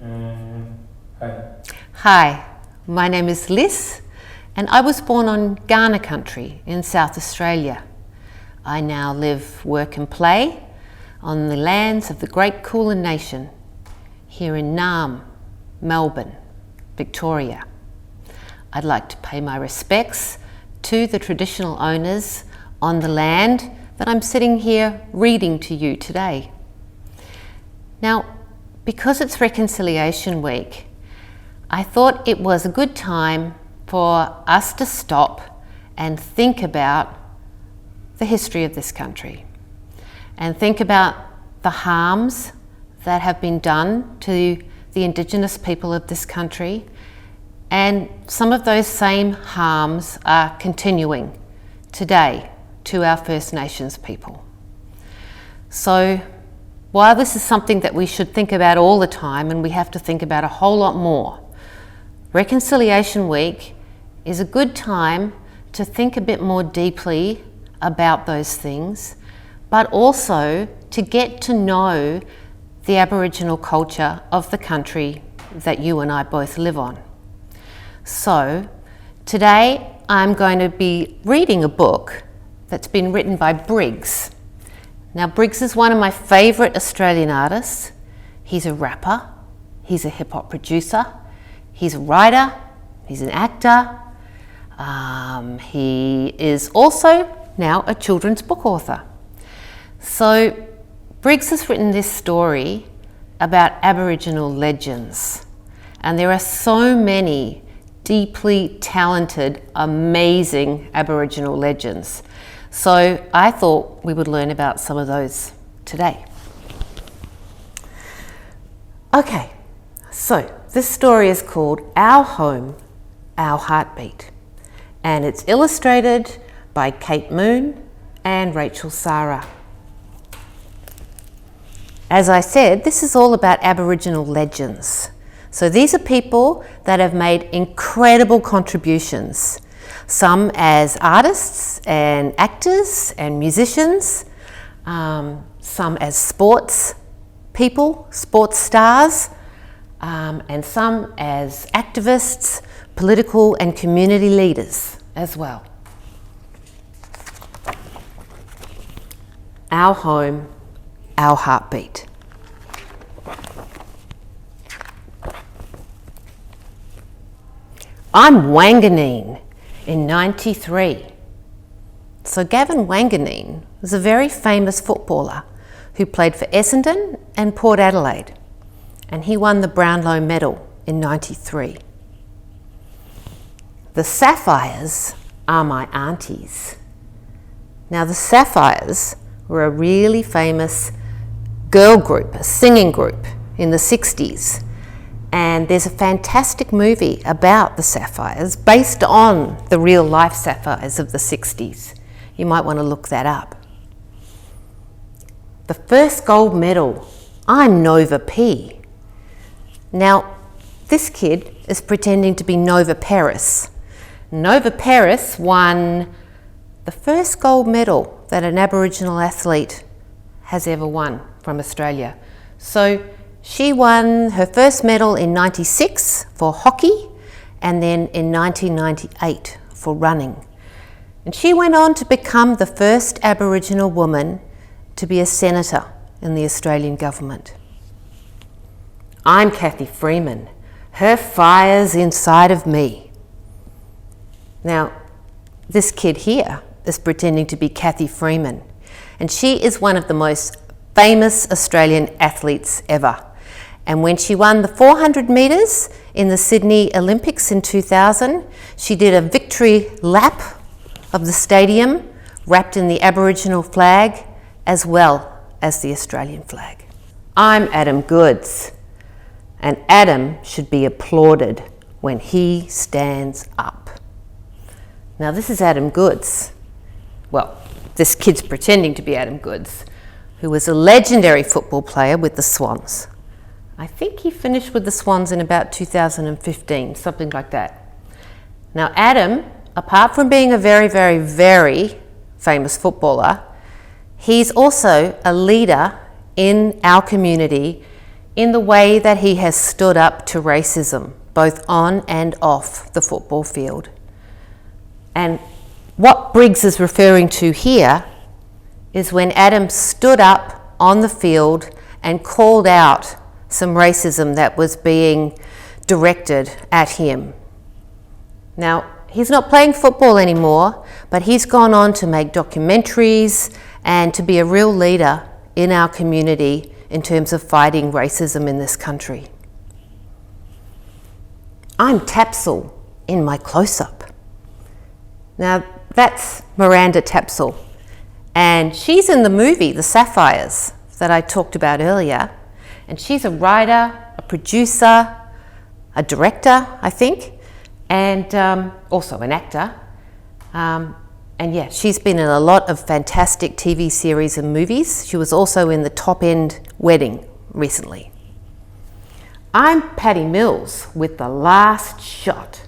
Hi. Hi, my name is Liss and I was born on Kaurna country in South Australia. I now live, work and play on the lands of the great Kulin Nation here in Naarm, Melbourne, Victoria. I'd like to pay my respects to the traditional owners on the land that I'm sitting here reading to you today. Now, because it's Reconciliation Week, I thought it was a good time for us to stop and think about the history of this country and think about the harms that have been done to the Indigenous people of this country, and some of those same harms are continuing today to our First Nations people. So while this is something that we should think about all the time, and we have to think about a whole lot more, Reconciliation Week is a good time to think a bit more deeply about those things, but also to get to know the Aboriginal culture of the country that you and I both live on. So today I'm going to be reading a book that's been written by Briggs. Now, Briggs is one of my favourite Australian artists. He's a rapper, he's a hip hop producer, he's a writer, he's an actor. He is also now a children's book author. So Briggs has written this story about Aboriginal legends, and there are so many deeply talented, amazing Aboriginal legends. So I thought we would learn about some of those today. Okay, so this story is called Our Home, Our Heartbeat, and it's illustrated by Kate Moon and Rachel Sara. As I said, this is all about Aboriginal legends. So these are people that have made incredible contributions, some as artists and actors and musicians, some as sports people, sports stars, and some as activists, political and community leaders as well. Our home, our heartbeat. I'm Wanganeen in 93. So Gavin Wanganeen was a very famous footballer who played for Essendon and Port Adelaide, and he won the Brownlow Medal in 93. The Sapphires are my aunties. Now, the Sapphires were a really famous girl group, a singing group in the 60s. And there's a fantastic movie about the Sapphires based on the real life Sapphires of the 60s. You might want to look that up. The first gold medal, I'm Nova P. Now, this kid is pretending to be Nova Peris. Nova Peris won the first gold medal that an Aboriginal athlete has ever won from Australia. So she won her first medal in 96 for hockey and then in 1998 for running. And she went on to become the first Aboriginal woman to be a senator in the Australian government. I'm Cathy Freeman. Her fire's inside of me. Now, this kid here is pretending to be Cathy Freeman, and she is one of the most famous Australian athletes ever. And when she won the 400 metres in the Sydney Olympics in 2000, she did a victory lap of the stadium wrapped in the Aboriginal flag as well as the Australian flag. I'm Adam Goodes, and Adam should be applauded when he stands up. Now, this is Adam Goodes. Well, this kid's pretending to be Adam Goodes, who was a legendary football player with the Swans. I think he finished with the Swans in about 2015, something like that. Now, Adam, apart from being a very, very, very famous footballer, he's also a leader in our community in the way that he has stood up to racism, both on and off the football field. And what Briggs is referring to here is when Adam stood up on the field and called out some racism that was being directed at him. Now, he's not playing football anymore, but he's gone on to make documentaries and to be a real leader in our community in terms of fighting racism in this country. I'm Tapsell in my close-up. Now, that's Miranda Tapsell, and she's in the movie The Sapphires that I talked about earlier, and she's a writer, a producer, a director, I think, and also an actor. And yeah, she's been in a lot of fantastic TV series and movies. She was also in the Top End Wedding recently. I'm Patty Mills with The Last Shot.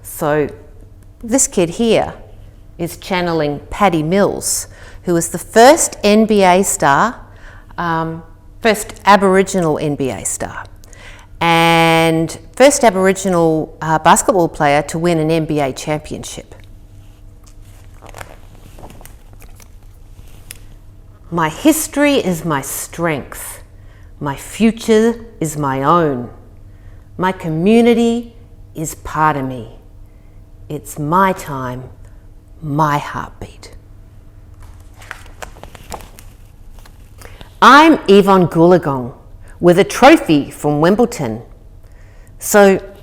So this kid here is channeling Patty Mills, who was the first NBA star, first Aboriginal NBA star, and first Aboriginal basketball player to win an NBA championship. My history is my strength. My future is my own. My community is part of me. It's my time, my heartbeat. I'm Yvonne Goolagong with a trophy from Wimbledon. So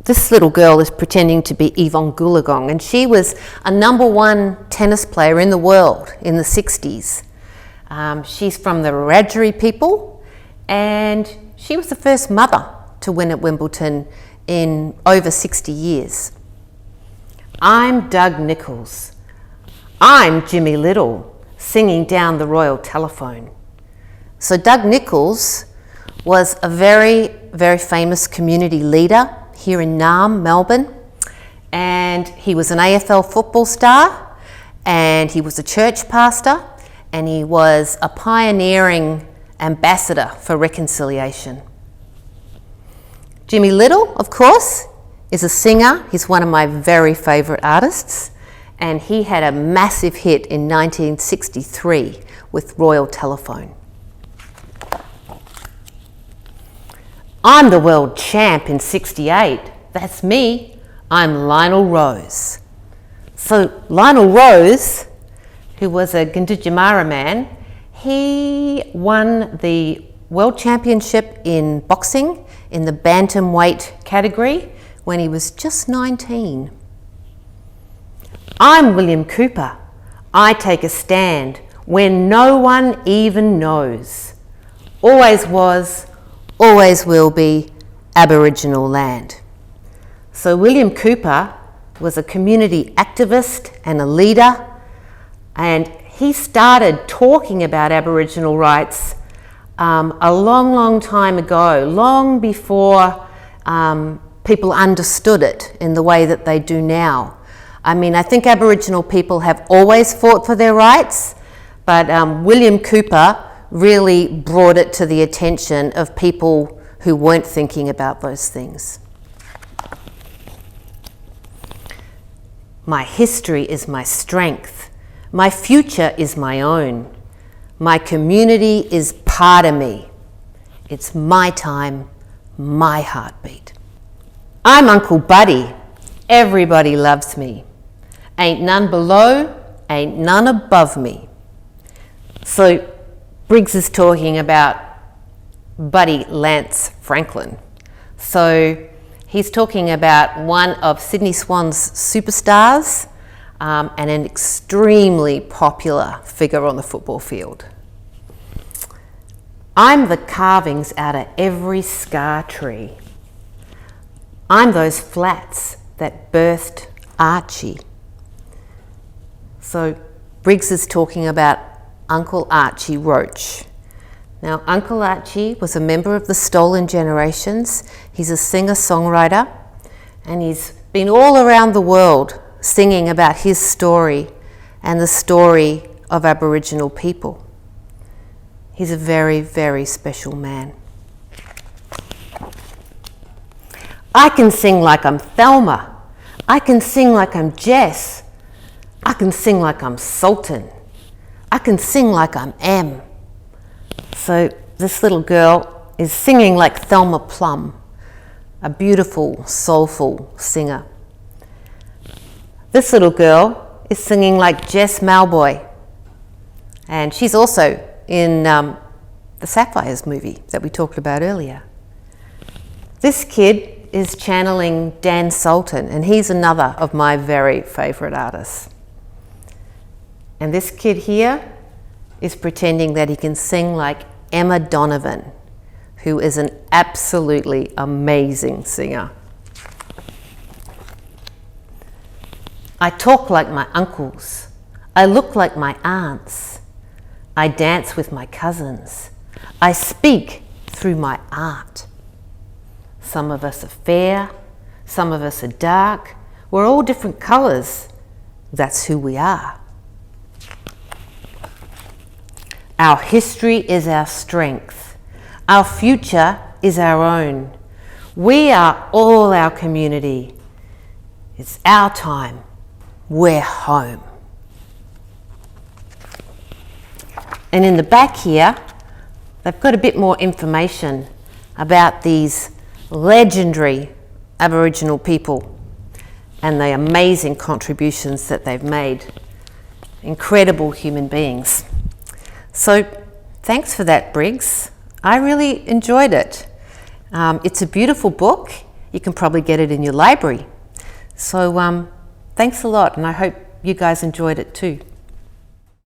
this little girl is pretending to be Yvonne Goolagong, and she was a #1 tennis player in the world in the 60s. She's from the Wiradjuri people, and she was the first mother to win at Wimbledon in over 60 years. I'm Doug Nicholls. I'm Jimmy Little, singing down the Royal Telephone. So Doug Nicholls was a very, very famous community leader here in Naarm, Melbourne, and he was an AFL football star, and he was a church pastor, and he was a pioneering ambassador for reconciliation. Jimmy Little, of course, is a singer. He's one of my very favourite artists, and he had a massive hit in 1963 with Royal Telephone. I'm the world champ in 68. That's me. I'm Lionel Rose. So Lionel Rose, who was a Gunditjmara man, he won the world championship in boxing in the bantamweight category when he was just 19. I'm William Cooper. I take a stand when no one even knows. Always was, always will be Aboriginal land. So William Cooper was a community activist and a leader, and he started talking about Aboriginal rights a long, long time ago, long before people understood it in the way that they do now. I mean, I think Aboriginal people have always fought for their rights, but William Cooper really brought it to the attention of people who weren't thinking about those things. My history is my strength. My future is my own. My community is part of me. It's my time, my heartbeat. I'm Uncle Buddy. Everybody loves me. Ain't none below, ain't none above me. So Briggs is talking about Buddy Lance Franklin. So he's talking about one of Sydney Swan's superstars and an extremely popular figure on the football field. I'm the carvings out of every scar tree. I'm those flats that birthed Archie. So Briggs is talking about Uncle Archie Roach. Now, Uncle Archie was a member of the Stolen Generations. He's a singer-songwriter, and he's been all around the world singing about his story and the story of Aboriginal people. He's a very, very special man. I can sing like I'm Thelma. I can sing like I'm Jess. I can sing like I'm Sultan. I can sing like I'm Em. So this little girl is singing like Thelma Plum, a beautiful, soulful singer. This little girl is singing like Jess Malboy, and she's also in the Sapphires movie that we talked about earlier. This kid is channeling Dan Sultan, and he's another of my very favourite artists. And this kid here is pretending that he can sing like Emma Donovan, who is an absolutely amazing singer. I talk like my uncles. I look like my aunts. I dance with my cousins. I speak through my art. Some of us are fair, some of us are dark. We're all different colours. That's who we are. Our history is our strength. Our future is our own. We are all our community. It's our time. We're home. And in the back here, they've got a bit more information about these legendary Aboriginal people and the amazing contributions that they've made. Incredible human beings. So thanks for that, Briggs. I really enjoyed it. It's a beautiful book. You can probably get it in your library. So thanks a lot, and I hope you guys enjoyed it too.